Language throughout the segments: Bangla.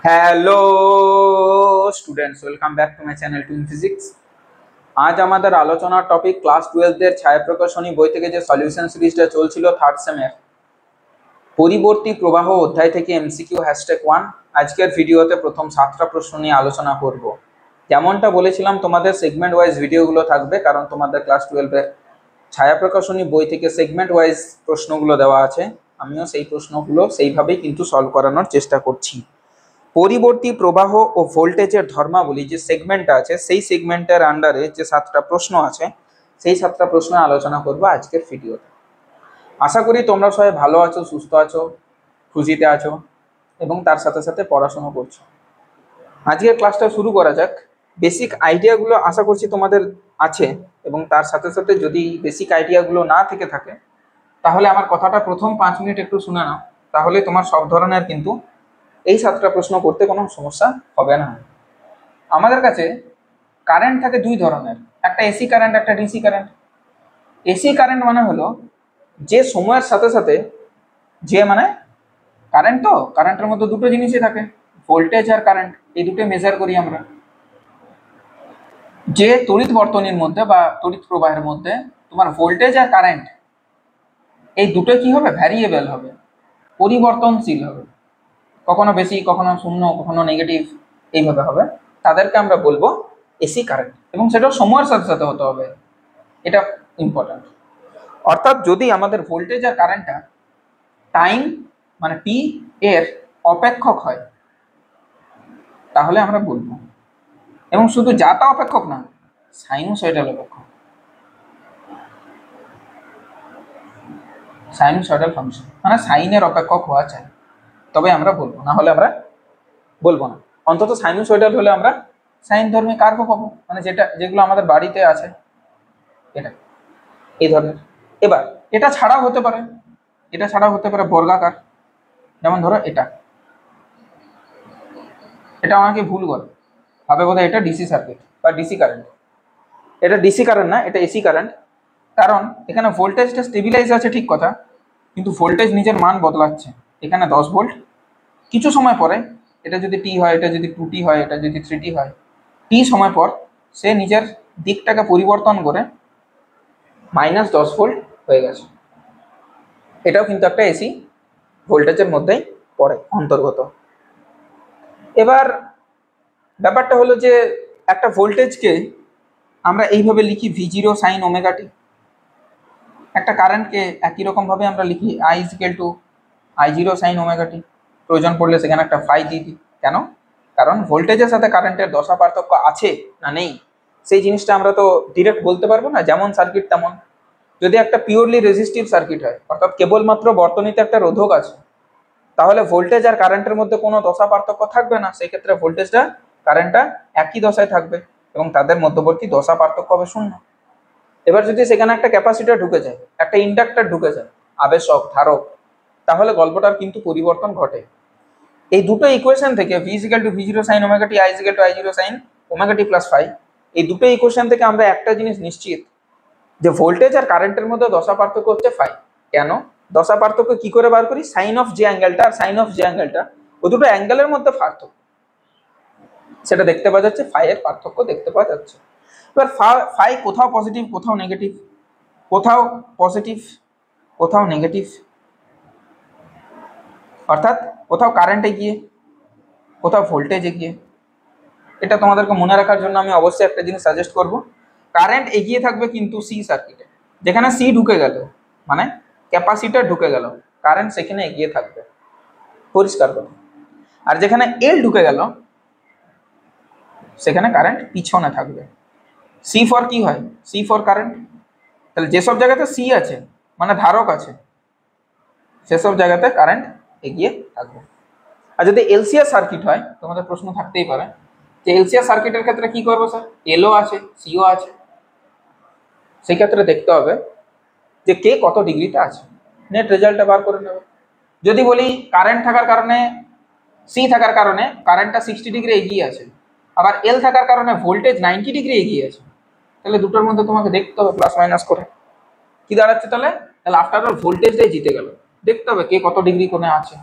Hello students, welcome back to my channel twin physics. আজ আমাদের আলোচনার টপিক ক্লাস 12 এর ছায়াপ্রকাশনী বই থেকে যে সলিউশন সিরিজটা চলছিল থার্ড সেমের পরিবর্তী প্রবাহ অধ্যায় থেকে এমসিকিউ #1। আজকের ভিডিওতে প্রথম 7টা প্রশ্ন নিয়ে আলোচনা করব। যেমনটা বলেছিলাম, তোমাদের সেগমেন্ট ওয়াইজ ভিডিওগুলো থাকবে, কারণ তোমাদের ক্লাস 12 এর ছায়াপ্রকাশনী বই থেকে সেগমেন্ট ওয়াইজ প্রশ্নগুলো দেওয়া আছে। আমিও সেই প্রশ্নগুলো সেইভাবেই কিন্তু সলভ করানোর চেষ্টা করছি। পরিবর্তী প্রবাহ ও ভোল্টেজের ধর্মাবলী যে সেগমেন্টটা আছে, সেই সেগমেন্টের আন্ডারে যে 7টা প্রশ্ন আছে, সেই 7টা প্রশ্ন আলোচনা করব আজকের ভিডিওতে। আশা করি তোমরা সবাই ভালো আছো, সুস্থ আছো, খুশিতে আছো এবং তার সাথে সাথে পড়াশোনা করছো। আজকের ক্লাসটা শুরু করা যাক। বেসিক আইডিয়াগুলো আশা করছি তোমাদের আছে, এবং তার সাথে সাথে যদি বেসিক আইডিয়াগুলো না থেকে থাকে তাহলে আমার কথাটা প্রথম 5 মিনিট একটু শুনে নাও, তাহলে তোমার সব ধরনের কিন্তু এই 7টা প্রশ্ন করতে কোনো সমস্যা হবে না। আমাদের কাছে কারেন্ট থাকে দুই ধরনের, একটা এসি কারেন্ট, একটা ডিসি কারেন্ট। এসি কারেন্ট মানে হলো যে সময়ের সাথে সাথে যে কারেন্ট, তো কারেন্টের মধ্যে দুটো জিনিসই থাকে, ভোল্টেজ আর কারেন্ট, এই দুটো মেজার করি আমরা। যে তড়িৎ বর্তনীর মধ্যে বা তড়িৎ প্রবাহের মধ্যে তোমার ভোল্টেজ আর কারেন্ট এই দুটো কি হবে, ভ্যারিয়েবল হবে, পরিবর্তনশীল হবে, কখনো বেশি, কখনো শূন্য, কখনো নেগেটিভ, এইভাবে হবে। তাদেরকে আমরা বলবো এসি কারেন্ট, এবং সেটা সময়ের সাথে সাথে হতে হবে, এটা ইম্পর্টেন্ট। অর্থাৎ যদি আমাদের ভোল্টেজ আর কারেন্টটা টাইম টি এর অপেক্ষক হয় তাহলে আমরা বলবো, এবং শুধু যা তা অপেক্ষক না, সাইনোসয়েডাল অপেক্ষক, সাইনোসয়েডাল ফাংশন সাইনের অপেক্ষক হওয়া চাই, তবে আমরা বলবো, না হলে আমরা বলবো না। অন্তত সাইনোসয়েডাল হলে আমরা সাইন ধর্মী কার্ভ পাবো, যেগুলো আমাদের বাড়িতে আছে, এটা এই ধরনের। এবার এটা ছাড়াও হতে পারে বর্গাকার, যেমন ধরো এটা আমাকে ভুল করে ভাবে বোধহয় এটা ডিসি সার্কিট বা ডিসি কারেন্ট। এটা ডিসি কারেন্ট না, এটা এসি কারেন্ট। কারণ এখানে ভোল্টেজটা স্টেবিলাইজ আছে ঠিক কথা, কিন্তু ভোল্টেজ নিজের মান বদলাচ্ছে। এখানে 10 ভোল্ট, কিছু সময় পরে এটা যদি টি হয়, এটা যদি 2T হয়, এটা যদি 3T হয়, টি সময় পর সে নিজের দিকটাকে পরিবর্তন করে -10 ভোল্ট হয়ে গেছে। এটাও কিন্তু একটা এসি ভোল্টেজের মধ্যেই পড়ে, অন্তর্গত। এবার ব্যাপারটা হলো যে একটা ভোল্টেজকে আমরা এইভাবে লিখি V0 sin ωt, একটা কারেন্টকে একই রকমভাবে আমরা লিখি I = I0 sin ωt। প্রয়োজন পড়লে সেখানে একটা ফাই দিয়ে দিই। কেন? কারণ ভোল্টেজের সাথে কারেন্টের দশা পার্থক্য আছে না নেই সেই জিনিসটা আমরা তো ডিরেক্ট বলতে পারবো না। যেমন সার্কিট তেমন। যদি একটা পিওরলি রেজিস্টিভ সার্কিট হয়, অর্থাৎ কেবলমাত্র বর্তনীতে একটা রোধক আছে, তাহলে ভোল্টেজ আর কারেন্টের মধ্যে কোনো দশা পার্থক্য থাকবে না। সেই ক্ষেত্রে ভোল্টেজটা কারেন্টটা একই দশায় থাকবে এবং তাদের মধ্যবর্তী দশা পার্থক্য হবে 0। এবার যদি সেখানে একটা ক্যাপাসিটর ঢুকে যায়, একটা ইন্ডাক্টর ঢুকে যায়, আবেশক, ধারক, তাহলে গল্পটার কিন্তু পরিবর্তন ঘটে। এই দুটো ইকুয়েশন থেকে V = V0 sin ωt, I = I0 sin ωt + φ, এই দুটো ইকুয়েশন থেকে আমরা একটা জিনিস নিশ্চিত, যে ভোল্টেজ আর কারেন্টের মধ্যে দশা পার্থক্য হচ্ছে ফাই। কেন দশা পার্থক্য কি করে বার করি? সাইন অফ যে অ্যাঙ্গেলটা আর সাইন অফ যে অ্যাঙ্গেলটা, ওই দুটো অ্যাঙ্গেলের মধ্যে পার্থক্য, সেটা দেখতে পাওয়া যাচ্ছে, ফাই এর পার্থক্য দেখতে পাওয়া যাচ্ছে। এবার ফাই কোথাও পজিটিভ, কোথাও নেগেটিভ, কোথাও পজিটিভ, কোথাও নেগেটিভ, অর্থাৎ কোথাও কারেন্টে গিয়ে, কোথাও ভোল্টেজে গিয়ে। এটা তোমাদেরকে মনে রাখার জন্য আমি অবশ্যই একটা জিনিস সাজেস্ট করব, কারেন্ট এগিয়ে থাকবে কিন্তু সি সার্কিটে, যেখানে সি ঢুকে গেল ক্যাপাসিটর ঢুকে গেল, কারেন্ট সেখানে এগিয়ে থাকবে, পরিষ্কার কথা। আর যেখানে এল ঢুকে গেল সেখানে কারেন্ট পিছনে থাকবে। সি ফর কি হয়? C for current. তাহলে যেসব জায়গাতে সি আছে ধারক আছে, সেসব জায়গাতে কারেন্ট এগিয়ে থাকবে। আর যদি এলসিআর সার্কিট হয়, তোমাদের প্রশ্ন থাকতেই পারে যে এলসিআর সার্কিটের ক্ষেত্রে কি করবো স্যার? এলও আছে, সিও আছে, সেই ক্ষেত্রে দেখতে হবে যে কে কত ডিগ্রিতে আছে, নেট রেজাল্টটা বার করে নেবে। যদি বলি কারেন্ট থাকার কারণে, সি থাকার কারণে কারেন্টটা 60 ডিগ্রি এগিয়ে আছে, আবার এল থাকার কারণে ভোল্টেজ 90 ডিগ্রি এগিয়ে আছে, তাহলে দুটোর মধ্যে তোমাকে দেখতে হবে প্লাস মাইনাস করে কি দাঁড়াচ্ছে। তাহলে আফটার অল ভোল্টেজটাই জিতে গেল। দেখতে হবে কে কত ডিগ্রি কোণে আছে।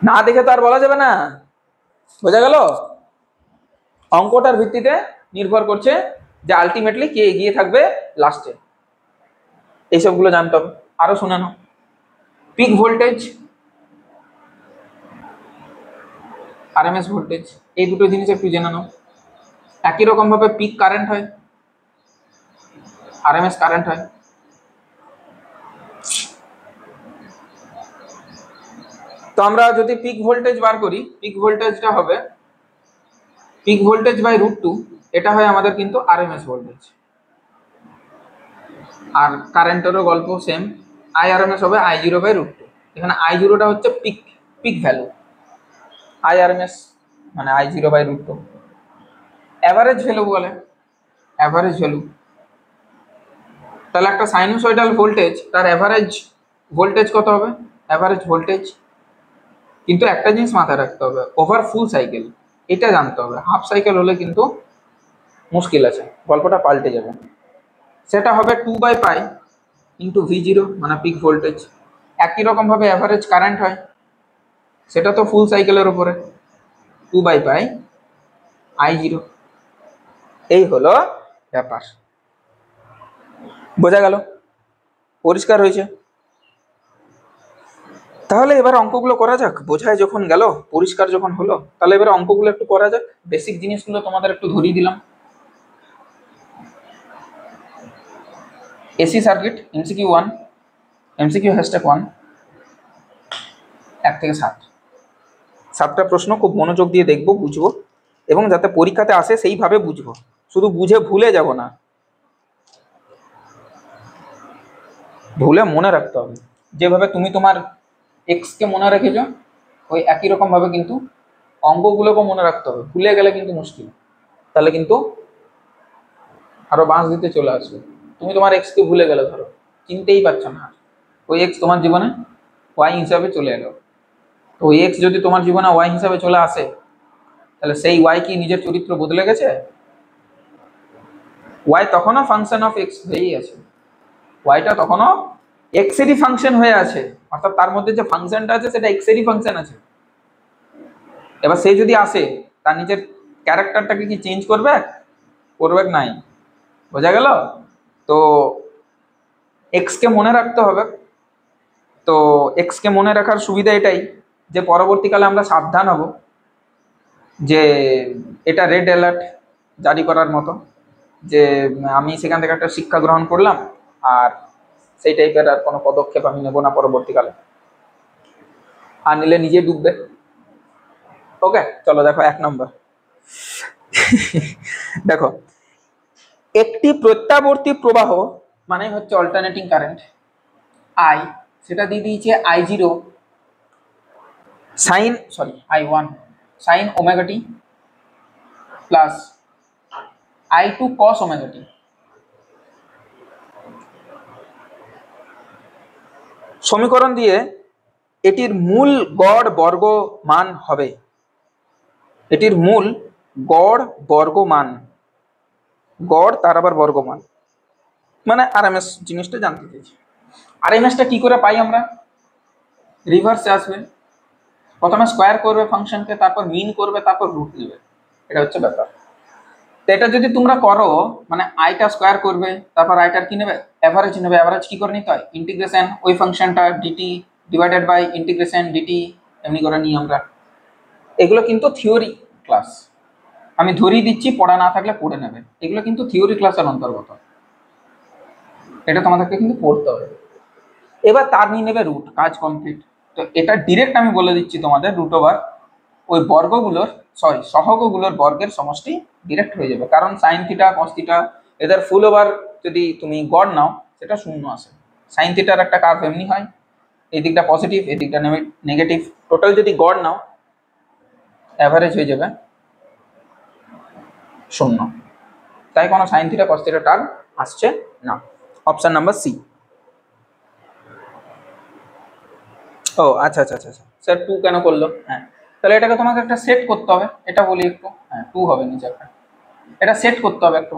না দেখে তো আর বলা যাবে না, বোঝা গেল? অঙ্কটার ভিত্তিতে নির্ভর করছে যে আলটিমেটলি কে এগিয়ে থাকবে লাস্টে, এইসবগুলো জানতে হবে। আরো শুনে নাও, পিক ভোল্টেজ, আরএমএস ভোল্টেজ, এই দুটো জিনিস একটু জেনে নাও। একই রকম ভাবে পিক কারেন্ট হয়, আরএমএস কারেন্ট হয়। তো আমরা যদি পিক ভোল্টেজ বার করি, পিক ভোল্টেজটা হবে পিক ভোল্টেজ বাই √2, এটা হয় আমাদের কিন্তু আরএমএস ভোল্টেজ। আর কারেন্টেরও গল্প সেম, আইআরএমএস হবে I0 বাই √2। এখানে I0টা হচ্ছে পিক পিক ভ্যালু, আইআরএমএস মানে I0 বাই √2। অ্যাভারেজ ভ্যালু বলে, অ্যাভারেজ ভ্যালু। তাহলে একটা সাইনোসয়েডাল ভোল্টেজ, তার অ্যাভারেজ ভোল্টেজ কত হবে? Average voltage. কিন্তু একটা জিনিস মাথায় রাখতে হবে, ওভার ফুল সাইকেল, এটা জানতে হবে। হাফ সাইকেল হলে কিন্তু মুশকিল আছে, গল্পটা পাল্টে যাবে। সেটা হবে 2/π ইন্টু V0 মানে পিক ভোল্টেজ। একই রকম ভাবে অ্যাভারেজ কারেন্ট হয়, সেটা তো ফুল সাইকেলের উপরে, 2/π I0। এই হলো ব্যাপার, বোঝা গেল? পরিষ্কার হয়েছে? তাহলে এবার অঙ্কগুলো করা যাক। বোঝায় যখন গেল, পরিষ্কার যখন হলো, তাহলে এবার অঙ্কগুলো একটু করা যাক। বেসিক জিনিসগুলো তোমাদের একটু ধরিয়ে দিলাম। এসি সার্কিট, MCQ 1, MCQ #1, 1 থেকে 7, 7টা প্রশ্ন খুব মনোযোগ দিয়ে দেখবো, বুঝবো, এবং যাতে পরীক্ষাতে আসে সেইভাবে বুঝবো, শুধু বুঝে ভুলে যাব না, ভুলে মনে রাখতে হবে। যেভাবে তুমি তোমার এক্সকে মনে রেখেছো, ওই একই রকম ভাবে কিন্তু অঙ্কগুলোকে মনে রাখতে হবে। ভুলে গেলে কিন্তু মুশকিল, তাহলে কিন্তু আরো বাঁশ দিতে চলে আসবে। তুমি তোমার এক্সকে ভুলে গেলে, ধরো চিনতেই পারছো না, ওই এক্স তোমার জীবনে ওয়াই হিসাবে চলে এলো। তো ওই এক্স যদি তোমার জীবনে ওয়াই হিসাবে চলে আসে, তাহলে সেই ওয়াই কি নিজের চরিত্র বদলে গেছে? ওয়াই তখনও ফাংশন অফ এক্স হয়েই আছে, ওয়াইটা তখনও এক্স এরই ফাংশন হয়ে আছে, অর্থাৎ তার মধ্যে যে ফাংশনটা আছে সেটা এক্স এরই ফাংশন আছে। এবার সে যদি আসে, তার নিজের ক্যারেক্টারটাকে কি চেঞ্জ করবে? করবে নাই, বোঝা গেল? তো এক্সকে মনে রাখতে হবে। তো এক্সকে মনে রাখার সুবিধা এটাই যে পরবর্তীকালে আমরা সাবধান হব, যে এটা রেড অ্যালার্ট জারি করার মতো, যে আমি সেখান থেকে একটা শিক্ষা গ্রহণ করলাম, আর সেই টাইপের আর কোনো পদক্ষেপ আমি নেব না পরবর্তীকালে, আর নিলে নিজে ডুববে। ওকে, চলো দেখো 1 নম্বর। দেখো, একটি প্রত্যাবর্তী প্রবাহ মানে হচ্ছে অল্টারনেটিং কারেন্ট আই, সেটা দিয়ে দিয়েছে I0 I1 sign omega t plus I2 কস ওমেগা টি। সমীকরণ দিয়ে এটির মূল গড় বর্গ মান হবে, এটির মূল গড় বর্গ মান, গড় তার আবার বর্গমান, মানে আরএমএস জিনিসটা জানতে চাইছি। আরএমএসটা কি করে পাই আমরা? রিভার্সে আসবে, প্রথমে স্কোয়ার করবে ফাংশনকে, তারপর মিন করবে, তারপর রুট নেবে, এটা হচ্ছে ব্যাপার। তো এটা যদি তোমরা করো, মানে আইটা স্কোয়ার করবে, তারপর আইটার কি নেবে? অ্যাভারেজ নেবে। অ্যাভারেজ কি করে নিতে হয়? ইন্টিগ্রেশন ওই ফাংশনটা DT divided by integration DT, এমনি করে নিই আমরা। এগুলো কিন্তু থিওরি ক্লাস, আমি ধরিয়ে দিচ্ছি, পড়া না থাকলে পড়ে নেবে। এগুলো কিন্তু থিওরি ক্লাসের অন্তর্গত, এটা তোমাদেরকে কিন্তু পড়তে হবে। এবার তার নিয়ে নেবে রুট, কাজ কমপ্লিট। তো এটা ডিরেক্ট আমি বলে দিচ্ছি তোমাদের, √ওভার ওই বর্গগুলোর সহগগুলোর বর্গের সমষ্টি ডিরেক্ট হয়ে যাবে, কারণ সাইন থিটা কস থিটা এদের ফুল ওভার যদি তুমি গড় নাও, সেটা 0 আসে। সাইন থিটার একটা কার্ভ এমনি হয়, এই দিকটা পজিটিভ, এই দিকটা নেগেটিভ, টোটাল যদি গড় নাও অ্যাভারেজ হয়ে যাবে 0, তাই কোনো sine theta cos theta term আসছে না। Option number C. ও আচ্ছা আচ্ছা আচ্ছা স্যার, 2 কেন করলো? হ্যাঁ, তাহলে এটাকে তোমাকে একটা সেট করতে হবে, এটা বলি একটু। হ্যাঁ, 2 হবে নিচে একটা, এটা সেট করতে হবে একটু।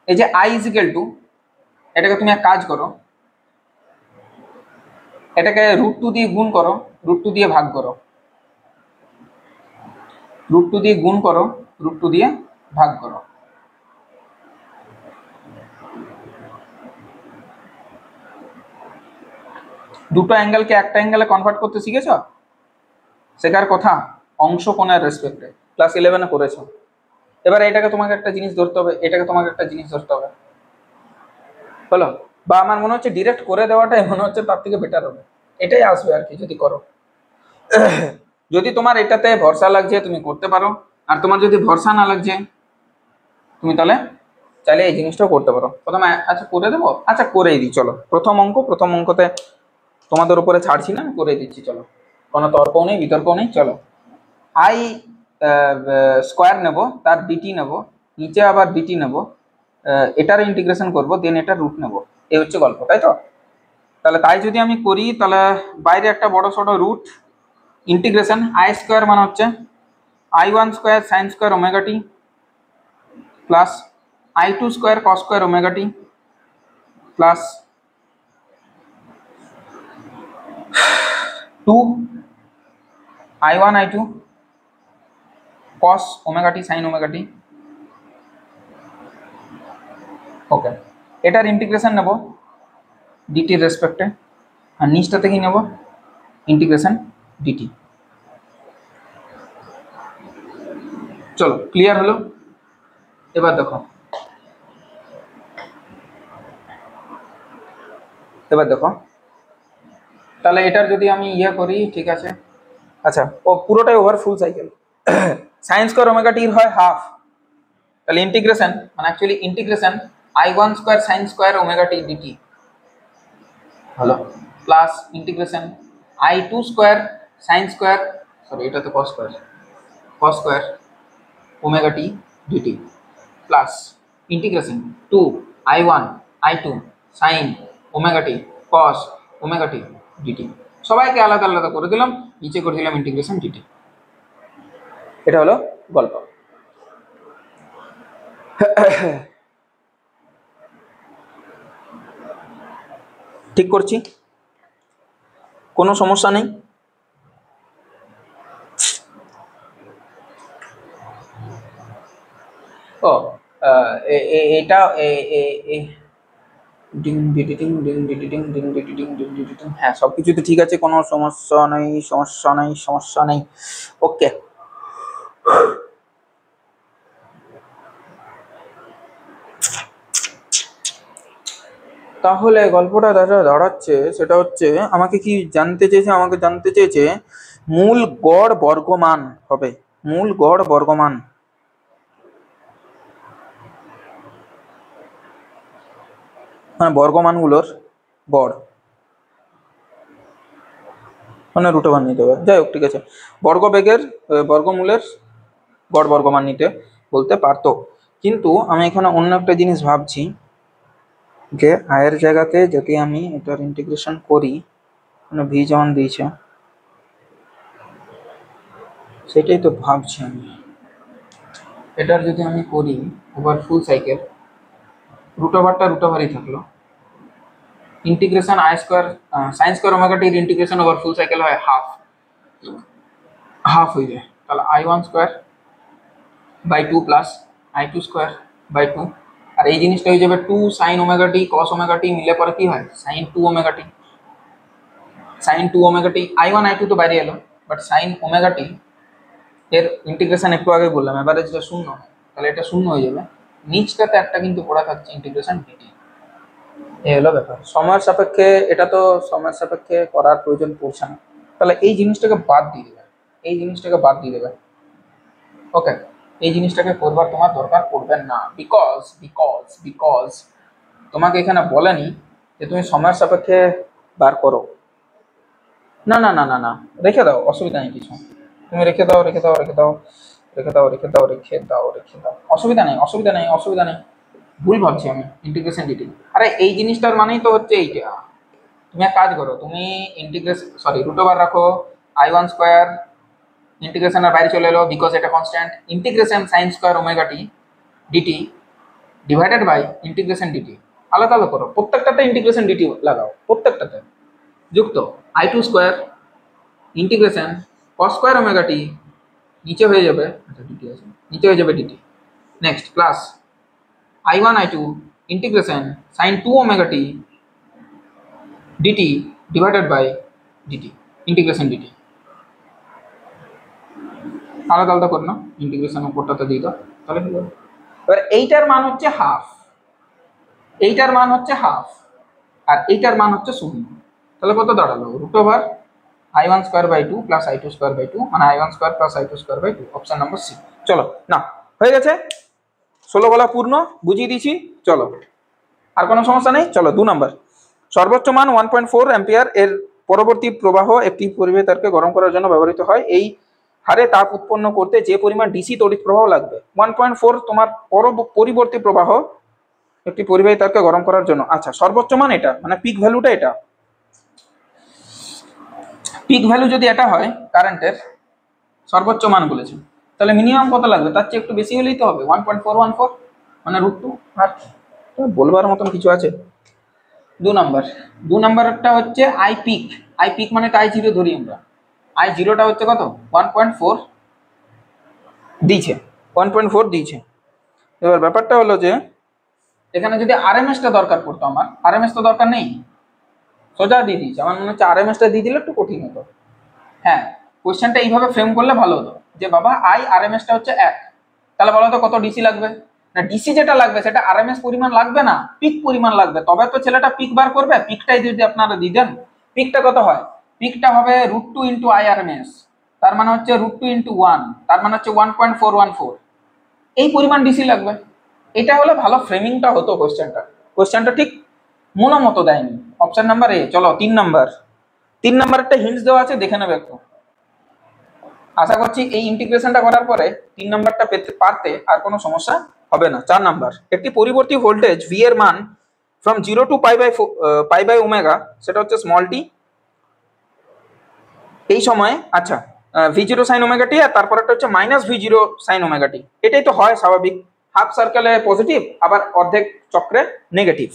এই যে I = 2, এটাকে তুমি এক কাজ করো, এটাকে √2 দিয়ে গুণ করো, √2 দিয়ে ভাগ করো, √2 দিয়ে গুণ করো, √2 দিয়ে ভাগ করো। দুটো অ্যাঙ্গেলকে একটা অ্যাঙ্গেলে কনভার্ট করতে শিখেছ? শেখার কথা অংশ কোণের রেসপেক্টে ক্লাস 11-এ করেছো। এবার এটাকে তোমাকে একটা জিনিস ধরতে হবে, এটাকে তোমাকে একটা জিনিস ধরতে হবে, বলো। বা আমার মনে হচ্ছে ডিরেক্ট করে দেওয়াটাই মনে হচ্ছে তার থেকে বেটার হবে, এটাই আসবে আর কি যদি করো। যদি তোমার এটাতে ভরসা লাগছে তুমি করতে পারো, আর তোমার যদি ভরসা না লাগছে তুমি তাহলে চাইলে এই জিনিসটাও করতে পারো। প্রথমে আচ্ছা করে দেবো, আচ্ছা করেই দিই চলো। প্রথম অঙ্কতে তোমাদের উপরে ছাড়ছি না, করে দিচ্ছি চলো, কোনো তর্কও নেই বিতর্কও নেই। চলো, আই স্কোয়ার নেব, তার ডিটি নেব, নিচে আবার ডিটি নেব, এটার ইন্টিগ্রেশন করব, দেন এটা রুট নেব। এই হচ্ছে গল্প, তাই তো? তাহলে তাই যদি আমি করি তাহলে বাইরে একটা বড় ছোট রুট, ইন্টিগ্রেশন আই স্কোয়ার মানে হচ্ছে I1 square sine square omega t plus I2 square cos square omega t plus 2 I1 I2 cos omega t sine omega t. Okay, এটার ইন্টিগ্রেশন নেব ডিটির রেসপেক্টে, আর নিচটাতে কি নেব ইন্টিগ্রেশন ডিটি। চলো ক্লিয়ার হলো? এবার দেখো, তাহলে এটার যদি আমি ইয়ে করি, ঠিক আছে, আচ্ছা ও পুরোটাই over full cycle, sine square omega টির হয় হাফ, তাহলে ইন্টিগ্রেশন মানে actually integration I1 square sine square omega t dt হলো, plus integration I2 square sine square, sorry এটা তো cos square omega t dt plus integration 2 I1 I2 sine omega টি কস ওমেগা টি ডিটি। সবাইকে আলাদা আলাদা করে দিলাম, নিচে করে দিলাম ইন্টিগ্রেশন ডিটি। এটা হলো গল্প। ঠিক করছি, কোনো সমস্যা নেই? ও এটা হ্যাঁ সব কিছু তো ঠিক আছে, কোনো সমস্যা নেই। ওকে, তাহলে গল্পটা দাঁড়াচ্ছে সেটা হচ্ছে আমাকে জানতে চেয়েছে মূল গড় বর্গমান হবে, মূল গড় বর্গমান মানে বর্গমানগুলোর গড়, মানে রুট ওভার নিতে হবে। যাই হোক ঠিক আছে, বর্গমূলের গড় বর্গমান নিতে বলতে পারতো, কিন্তু আমি এখানে অন্য একটা জিনিস ভাবছি যে আয়ের জায়গাতে যদি আমি এটার ইন্টিগ্রেশন করি, মানে ভি যেমন দিয়েছে সেটাই তো ভাবছি আমি। এটার যদি আমি করি ওভার ফুল সাইকেল, রুট ওভারই থাকলো, integration I square sine square omega টির ইন্টিগ্রেশন ওভার ফুল সাইকেল হয় হাফ হয়ে যায়, তাহলে I1 square by 2 plus I2 square by 2, আর এই জিনিসটা হয়ে যাবে 2 সাইন ওমেগা টি কস ওমেগা টি মিলে পরে কি হয় সাইন 2 ওমেগা টি, I1 I2 তো বাইরে এলো, বাট সাইন ওমেগা টি এর ইন্টিগ্রেশন একটু আগে বললাম এবারে যেটা শূন্য, তাহলে এটা শূন্য হয়ে যাবে, নিচটাতে একটা কিন্তু পড়া থাকছে ইন্টিগ্রেশন ডিটি। এই হলো ব্যাপার, সময়ের সাপেক্ষে এটা তো সময়ের সাপেক্ষে করার প্রয়োজন পড়ছে না, তাহলে এই জিনিসটাকে বাদ দিয়ে দেবে, ওকে, এই জিনিসটাকে করবার তোমার দরকার পড়বে না, বিকজ তোমাকে এখানে বলেনি যে তুমি সময়ের সাপেক্ষে বার করো, না, রেখে দাও, অসুবিধা নেই কিছু, তুমি রেখে দাও, অসুবিধা নেই, ভুল ভাবছি আমি ইন্টিগ্রেশন ডিটি। আরে এই জিনিসটার মানেই তো হচ্ছে এইটা, তুমি এক কাজ করো, তুমি রুট ওভার রাখো, I1 স্কোয়ার ইন্টিগ্রেশনের বাইরে চলে এলো বিকজ এটা constant, integration sine square omega t dt divided by integration dt, আলাদা করো, প্রত্যেকটাতে ইন্টিগ্রেশন ডিটি লাগাও, প্রত্যেকটাতে যুক্ত I2 square integration cos square omega t নিচে হয়ে যাবে, আচ্ছা ডিটি আছে, নিচে হয়ে যাবে dt. Next plus I1 I2 integration sin 2 omega t dt divided by dt integration dt. আলাদা আলাদা করে না, ইন্টিগ্রেশন উপরটাতে দিয়ে দাও তাহলে হয়ে যাবে। এবার এইটার মান হচ্ছে হাফ, এইটার মান হচ্ছে হাফ, আর এইটার মান হচ্ছে 0। তাহলে কত দাঁড়ালো? Root over I1 square by 2 plus I2 square by 2, মানে I1 square plus I2 square by 2, option number C. চলো না, হয়ে গেছে, 16 বলা পূর্ণ, বুঝিয়ে দিয়েছি। চলো আর কোনো সমস্যা নেই। চলো 2 নম্বর, সর্বোচ্চ মান 1.4 অ্যাম্পিয়ার এর পরবর্তী প্রবাহ একটি পরিবেশ তারকে গরম করার জন্য ব্যবহৃত হয়। এই হারে তাপ উৎপন্ন করতে যে পরিমাণ ডিসি তড়িৎ প্রবাহ লাগবে। 1.4 তোমার পরিবর্তী প্রবাহ একটি পরিবাহী তারকে গরম করার জন্য। আচ্ছা, সর্বোচ্চ মান এটা, মানে পিক ভ্যালুটা এটা। পিক ভ্যালু যদি এটা হয় কারেন্টের সর্বোচ্চ মান বলেছে, তাহলে মিনিমাম কত লাগবে? তার চেয়ে একটু বেশি হলেই তো হবে, 1.414 মানে √2। আর বলবার মতন কিছু আছে? 2 নম্বর, 2 নম্বরটা হচ্ছে আই পিক। আই পিক মানে I0 ধরি আমরা, I0টা হচ্ছে কত? 1.4 দিয়েছে, 1.4 দিয়েছে। এবার ব্যাপারটা হলো যে এখানে যদি আরএমএসটা দরকার পড়তো, আমার আরএমএস তো দরকার নেই, সোজা দিয়ে দিয়েছে। আমার মনে হচ্ছে আরএমএসটা দিয়ে দিলে একটু কঠিন হতো। হ্যাঁ, কোয়েশ্চেনটা এইভাবে ফ্রেম করলে ভালো হতো যে বাবা আরএমএসটা হচ্ছে 1, তাহলে বলো তো কত ডিসি লাগবে? না, ডিসি যেটা লাগবে সেটা আরএমএস পরিমাণ লাগবে না, পিক পরিমাণ লাগবে, তবে তো ছেলেটা পিক বার করবে। পিকটাই যদি আপনারা দিয়ে দেন, পিকটা কত হয়? পিকটা হবে √2 ইন্টু আরএমএস, তার মানে হচ্ছে √2 ইন্টু 1, তার মানে হচ্ছে 1.414। এই পরিমাণ ডিসি লাগবে। এটা হলে ভালো ফ্রেমিংটা হতো কোয়েশ্চেনটা। কোয়েশ্চেনটা ঠিক মতো দেয়নি। Option number A. চলো 3 নাম্বার, 3 নাম্বার একটা হিন্টস দেওয়া আছে, দেখে নেবে একটু। আশা করছি এই ইন্টিগ্রেশনটা করার পরে 3 নাম্বারটা পারতে আর কোনো সমস্যা হবে না। 4 নাম্বার, একটি পরিবর্তী ভোল্টেজ ভি এর মান from 0 to pi by omega, সেটা হচ্ছে স্মল টি। এই সময় আচ্ছা V0 সাইন ওমেগা টি, আর তারপর একটা হচ্ছে মাইনাস V0 সাইন ওমেগা টি। এটাই তো হয় স্বাভাবিক, হাফ সার্কেলে পজিটিভ আবার অর্ধেক চক্রে নেগেটিভ।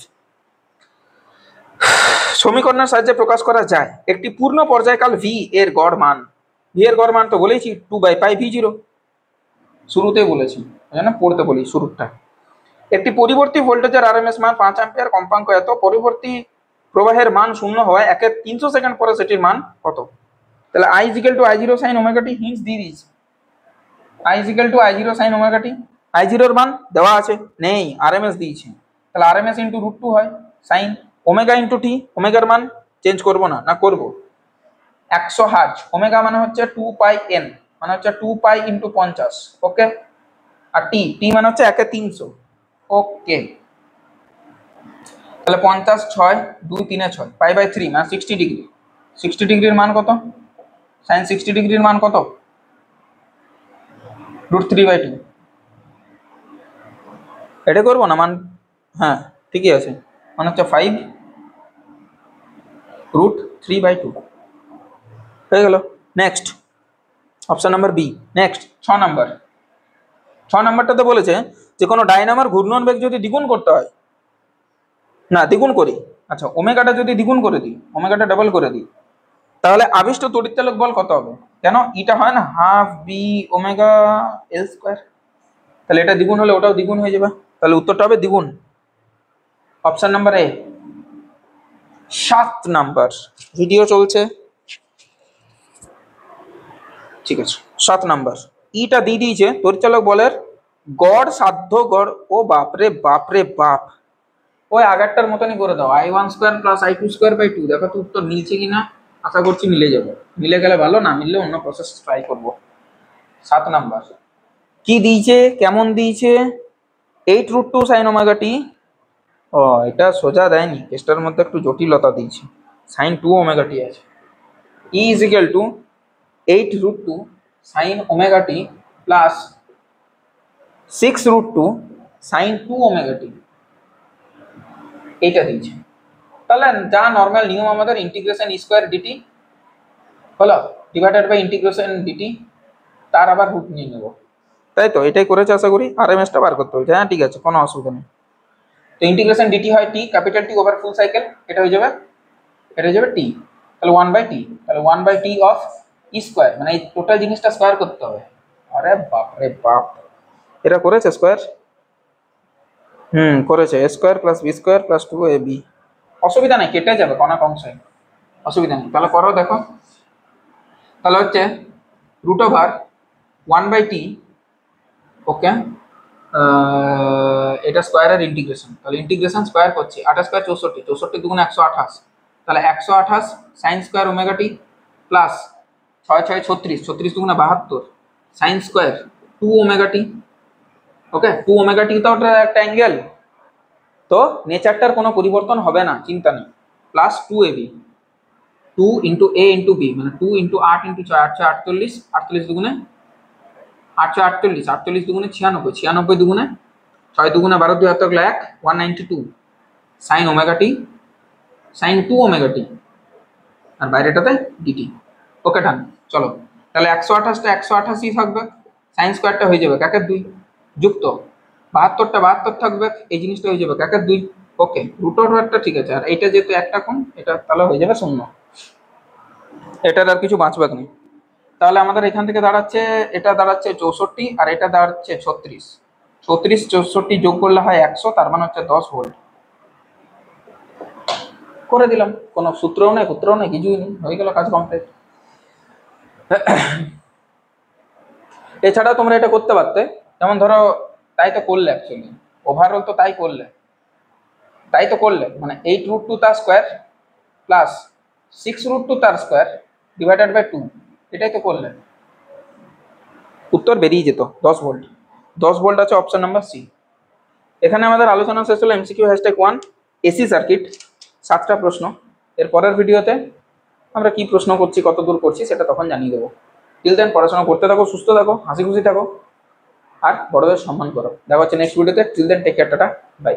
সমীকরণের সাহায্যে প্রকাশ করা যায় একটি পূর্ণ পর্যায়কাল ভি এর গড় মান। ভি এর গড় মান তো বলেছি 2/π/V0, শুরুতেই বলেছি, জানো পড়তে বলি শুরুটা। একটি পরিবর্তী ভোল্টেজের আরএমএস মান 5 অ্যাম্পিয়ার, কম্পাঙ্ক এত, পরিবর্তী প্রবাহের মান 0 হয় 300 সেকেন্ড পরে সেটির মান কত? তাহলে I = I0 sin omega t, hints দিয়ে দিয়েছি। I = I0 sin omega t, I0 এর মান দেওয়া আছে, নেই, আরএমএস দিয়েছি। তাহলে আরএমএস ইনটু √2 হয় সাইন ওমেগা ইনটু টি, ওমেগার মান চেঞ্জ করব না, না করব। 100 হার্জ, ওমেগা মানে হচ্ছে 2πn, মানে হচ্ছে 2π ইনটু 50, ওকে। আর টি মানে হচ্ছে 1/300, ওকে। তাহলে 50 6 2 3 6 π/3 মানে 60 ডিগ্রি। 60 ডিগ্রির মান কত? সাইন 60 ডিগ্রির মান কত? √3/2। এটা করবো না মান, হ্যাঁ ঠিকই আছে, মানে হচ্ছে 5 √3/2 হয়ে গেল। Next option number B. Next 6 number, 6 নাম্বারটাতে বলেছে যে কোনো ডায়নামার ঘূর্ণন বেগ যদি দ্বিগুণ করতে হয়, না দ্বিগুণ করি, আচ্ছা ওমেগাটা যদি দ্বিগুণ করে দিই, ওমেগাটা ডাবল করে দিই, তাহলে আবিষ্ট তড়িৎচালক বল কত হবে? কেন ইটা হয় না half B omega L square, তাহলে এটা দ্বিগুণ হলে ওটাও দ্বিগুণ হয়ে যাবে, তাহলে উত্তরটা হবে দ্বিগুণ। Option number A. 7 number, video চলছে, ঠিক আছে। 7 নাম্বার, ইটা দিয়ে দিয়েছে তড়িৎচালক বলের গড় সাধ্য গড়। ও বাপরে বাপরে বাপ, ওই আগেরটার মতনই করে দাও, I1 square plus I2 square by 2। দেখো তো উত্তর মিলছে কিনা, আশা করছি মিলে যাবে, মিলে গেলে ভালো, না মিললে অন্য প্রসেস ট্রাই করবো। 7 নাম্বার কি দিয়েছে, কেমন দিয়েছে? 8√2 সাইন ওমেগা টি। ও এটা সোজা দেয়নি, কেসটার মধ্যে একটু জটিলতা দিয়েছে, সাইন 2 ওমেগা টি আছে। E = 8√2 sign omega t plus 6√2 sign 2 omega টি, এইটা দিয়েছে। তাহলে যা নর্মাল নিয়ম আমাদের, ইন্টিগ্রেশন স্কোয়ার ডিটি হলো ডিভাইডেড বাই ইন্টিগ্রেশন ডিটি, তার আবার রুট নিয়ে নেব, তাই তো এটাই করেছে আশা করি। আরএমএসটা বার করতে হয়েছে, হ্যাঁ ঠিক আছে, কোনো অসুবিধা নেই। তো ইন্টিগ্রেশন ডিটি হয় t, capital T over full cycle, এটা হয়ে যাবে, এটা হয়ে যাবে টি, তাহলে 1/t, তাহলে 1/t অফ ই স্কোয়ার, মানে এই টোটাল জিনিসটা স্কোয়ার করতে হবে, আরে বাপ রে বাপ, এটা করেছে স্কোয়ার? করেছে। A square plus b square plus 2ab। অসুবিধা নেই, কেটে যাবে কণা অংশে, অসুবিধা নেই। তাহলে করো দেখো, তাহলে হচ্ছে √1/t, ওকে, এটা স্কোয়ারের ইন্টিগ্রেশন। তাহলে ইন্টিগ্রেশন স্কোয়ার করছি, 8 স্কোয়ার 64, 64 দুগুণে 128, তাহলে 128 sign square omega t plus 6 6 36, 36 দুগুণে 72 সাইন স্কোয়ার 2 ওমেগা টি। ওকে, 2 ওমেগা টি তো ওটা একটা অ্যাঙ্গেল, তো নেচারটার কোনো পরিবর্তন হবে না, চিন্তা নেই। Plus 2ab, 2 into a into b, মানে 2 ইন্টু 8 ইন্টু 6, 848, 48 দুগুণে 848, 48 দুগুণে 96, 96 দুগুণে 6 দুগুণে 12, 2 হাতে 1, 192 sign omega t, sign 2 omega টি, আর বাইরেটাতে ডিটি। ওকে ডান। চলো তাহলে 128টা 188 থাকবে, সাইন স্কোয়ারটা হয়ে যাবে 1/2, যুক্ত 72টা 72 থাকবে, এই জিনিসটা হয়ে যাবে 1/2। ওকে, √টা ঠিক আছে, আর এইটা যেহেতু একটা কোণ, এটা তাহলে হয়ে যাবে 0, এটার আর কিছু বাঁচবে না। তাহলে আমাদের এখান থেকে দাঁড়াচ্ছে, এটা দাঁড়াচ্ছে 64 আর এটা দাঁড়াচ্ছে 36, 34 64 যোগ করলে হয় 100, তার মানে হচ্ছে 10 ভোল্ট। করে দিলাম, কোনো সূত্রও নেই, পুত্রও নেই, কিছুই নেই, হয়ে গেল কাজ কমপ্লিট। এছাড়াও তোমরা এটা করতে পারতে, যেমন ধরো, তাই তো করলে অ্যাকচুয়ালি, ওভারঅল তো তাই তো করলে মানে 8√2 তার স্কোয়ার প্লাস 6√2 তার স্কোয়ার ডিভাইডেড বাই 2, এটাই তো করলে, উত্তর বেরিয়ে যেত 10 ভোল্ট। 10 ভোল্ট আছে অপশন নাম্বার সি। এখানে আমাদের আলোচনা শেষ হলো MCQ #1 এসি সার্কিট, 7টা প্রশ্ন। এর পরের ভিডিওতে আমরা কি প্রশ্ন করছি, কত দূর করছি, সেটা তখন জানিয়ে দেবো। টিল দেন পড়াশোনা করতে থাকো, সুস্থ থাকো, হাসি খুশি থাকো, আর বড়দের সম্মান করো। দেখা হচ্ছে নেক্সট ভিডিওতে। Till then take care, tata, by.